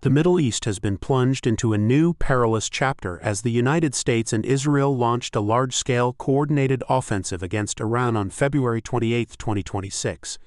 The Middle East has been plunged into a new, perilous chapter as the United States and Israel launched a large-scale, coordinated offensive against Iran on February 28, 2026.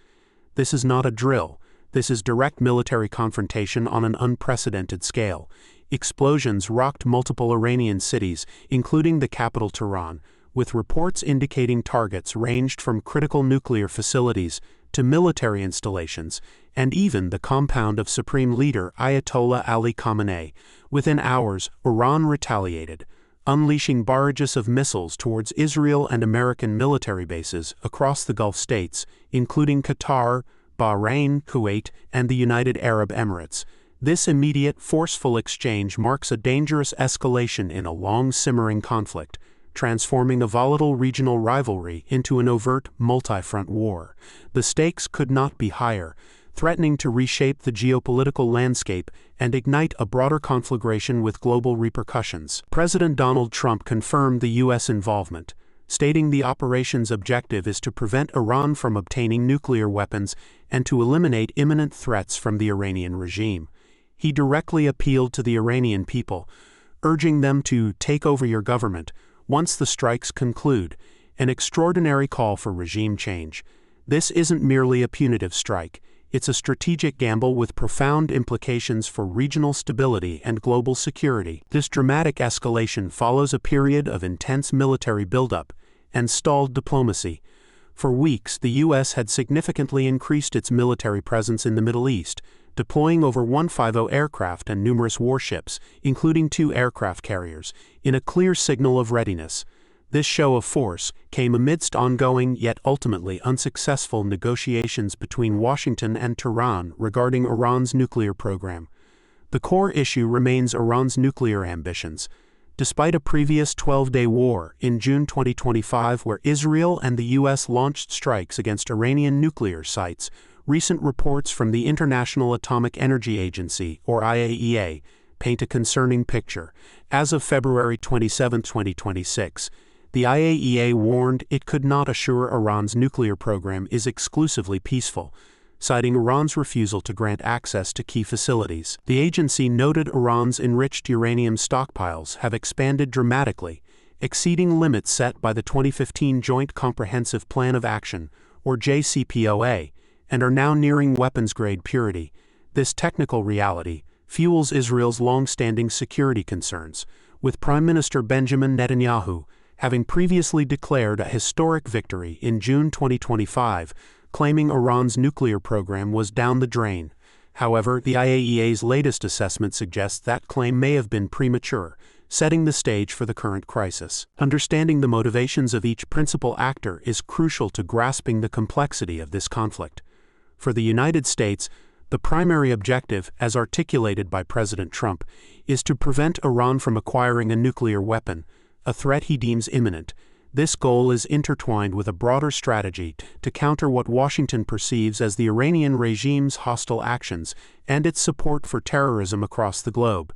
This is not a drill. This is direct military confrontation on an unprecedented scale. Explosions rocked multiple Iranian cities, including the capital Tehran, with reports indicating targets ranged from critical nuclear facilities to military installations, and even the compound of Supreme Leader Ayatollah Ali Khamenei. Within hours, Iran retaliated, unleashing barrages of missiles towards Israel and American military bases across the Gulf states, including Qatar, Bahrain, Kuwait, and the United Arab Emirates. This immediate, forceful exchange marks a dangerous escalation in a long-simmering conflict, transforming a volatile regional rivalry into an overt, multi-front war. The stakes could not be higher, threatening to reshape the geopolitical landscape and ignite a broader conflagration with global repercussions. President Donald Trump confirmed the U.S. involvement, stating the operation's objective is to prevent Iran from obtaining nuclear weapons and to eliminate imminent threats from the Iranian regime. He directly appealed to the Iranian people, urging them to take over your government once the strikes conclude, an extraordinary call for regime change. This isn't merely a punitive strike. It's a strategic gamble with profound implications for regional stability and global security. This dramatic escalation follows a period of intense military buildup and stalled diplomacy. For weeks, the U.S. had significantly increased its military presence in the Middle East, deploying over 150 aircraft and numerous warships, including 2 aircraft carriers, in a clear signal of readiness. This show of force came amidst ongoing yet ultimately unsuccessful negotiations between Washington and Tehran regarding Iran's nuclear program. The core issue remains Iran's nuclear ambitions. Despite a previous 12-day war in June 2025 where Israel and the U.S. launched strikes against Iranian nuclear sites, recent reports from the International Atomic Energy Agency, or IAEA, paint a concerning picture. As of February 27, 2026, the IAEA warned it could not assure Iran's nuclear program is exclusively peaceful, citing Iran's refusal to grant access to key facilities. The agency noted Iran's enriched uranium stockpiles have expanded dramatically, exceeding limits set by the 2015 Joint Comprehensive Plan of Action, or JCPOA, and are now nearing weapons-grade purity. This technical reality fuels Israel's long-standing security concerns, with Prime Minister Benjamin Netanyahu having previously declared a historic victory in June 2025, claiming Iran's nuclear program was down the drain. However, the IAEA's latest assessment suggests that claim may have been premature, setting the stage for the current crisis. Understanding the motivations of each principal actor is crucial to grasping the complexity of this conflict. For the United States, the primary objective, as articulated by President Trump, is to prevent Iran from acquiring a nuclear weapon, a threat he deems imminent. This goal is intertwined with a broader strategy to counter what Washington perceives as the Iranian regime's hostile actions and its support for terrorism across the globe.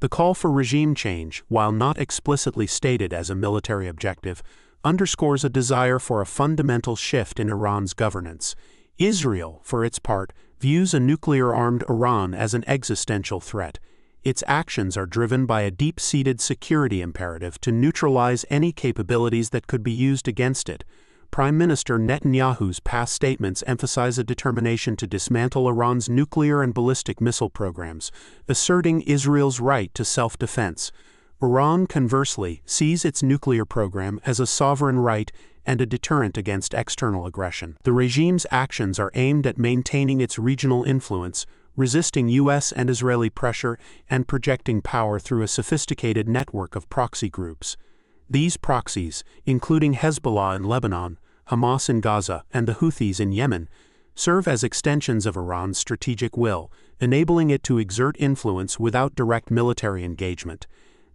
The call for regime change, while not explicitly stated as a military objective, underscores a desire for a fundamental shift in Iran's governance. Israel, for its part, views a nuclear-armed Iran as an existential threat. Its actions are driven by a deep-seated security imperative to neutralize any capabilities that could be used against it. Prime Minister Netanyahu's past statements emphasize a determination to dismantle Iran's nuclear and ballistic missile programs, asserting Israel's right to self-defense. Iran, conversely, sees its nuclear program as a sovereign right and a deterrent against external aggression. The regime's actions are aimed at maintaining its regional influence, resisting U.S. and Israeli pressure, and projecting power through a sophisticated network of proxy groups. These proxies, including Hezbollah in Lebanon, Hamas in Gaza, and the Houthis in Yemen, serve as extensions of Iran's strategic will, enabling it to exert influence without direct military engagement.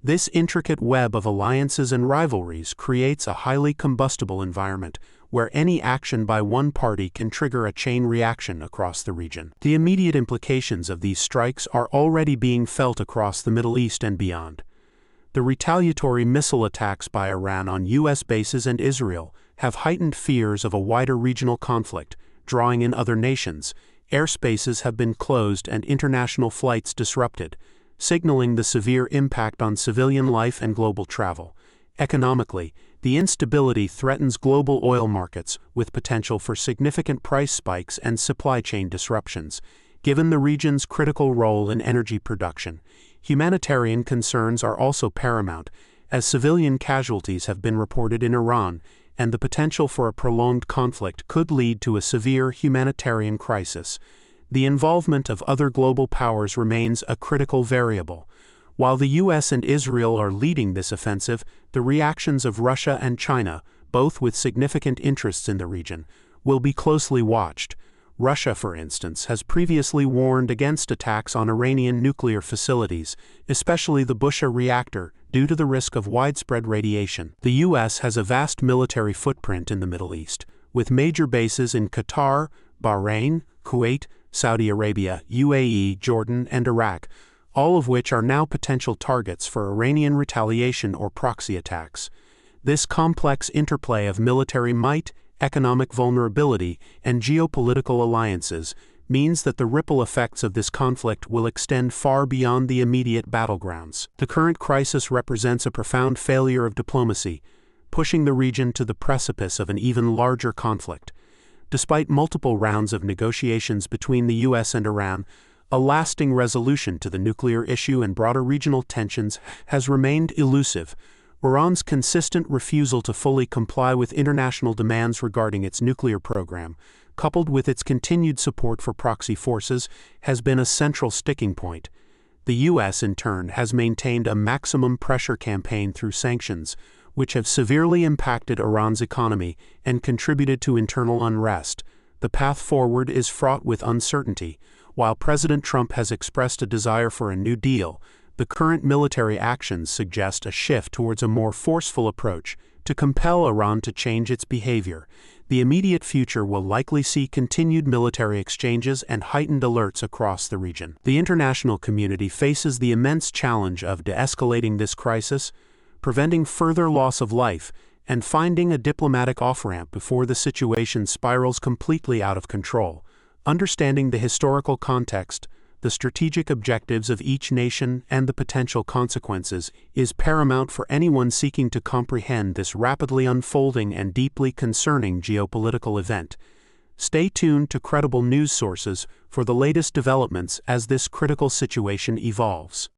This intricate web of alliances and rivalries creates a highly combustible environment where any action by one party can trigger a chain reaction across the region. The immediate implications of these strikes are already being felt across the Middle East and beyond. The retaliatory missile attacks by Iran on U.S. bases and Israel have heightened fears of a wider regional conflict, drawing in other nations, airspaces have been closed and international flights disrupted, signaling the severe impact on civilian life and global travel. Economically, the instability threatens global oil markets, with potential for significant price spikes and supply chain disruptions. Given the region's critical role in energy production, humanitarian concerns are also paramount, as civilian casualties have been reported in Iran, and the potential for a prolonged conflict could lead to a severe humanitarian crisis. The involvement of other global powers remains a critical variable. While the U.S. and Israel are leading this offensive, the reactions of Russia and China, both with significant interests in the region, will be closely watched. Russia, for instance, has previously warned against attacks on Iranian nuclear facilities, especially the Bushehr reactor, due to the risk of widespread radiation. The U.S. has a vast military footprint in the Middle East, with major bases in Qatar, Bahrain, Kuwait, Saudi Arabia, UAE, Jordan, and Iraq, all of which are now potential targets for Iranian retaliation or proxy attacks. This complex interplay of military might, economic vulnerability, and geopolitical alliances means that the ripple effects of this conflict will extend far beyond the immediate battlegrounds. The current crisis represents a profound failure of diplomacy, pushing the region to the precipice of an even larger conflict. Despite multiple rounds of negotiations between the U.S. and Iran, a lasting resolution to the nuclear issue and broader regional tensions has remained elusive. Iran's consistent refusal to fully comply with international demands regarding its nuclear program, coupled with its continued support for proxy forces, has been a central sticking point. The U.S., in turn, has maintained a maximum pressure campaign through sanctions, which have severely impacted Iran's economy and contributed to internal unrest. The path forward is fraught with uncertainty. While President Trump has expressed a desire for a new deal, the current military actions suggest a shift towards a more forceful approach to compel Iran to change its behavior. The immediate future will likely see continued military exchanges and heightened alerts across the region. The international community faces the immense challenge of de-escalating this crisis, preventing further loss of life, and finding a diplomatic off-ramp before the situation spirals completely out of control. Understanding the historical context, the strategic objectives of each nation, and the potential consequences is paramount for anyone seeking to comprehend this rapidly unfolding and deeply concerning geopolitical event. Stay tuned to credible news sources for the latest developments as this critical situation evolves.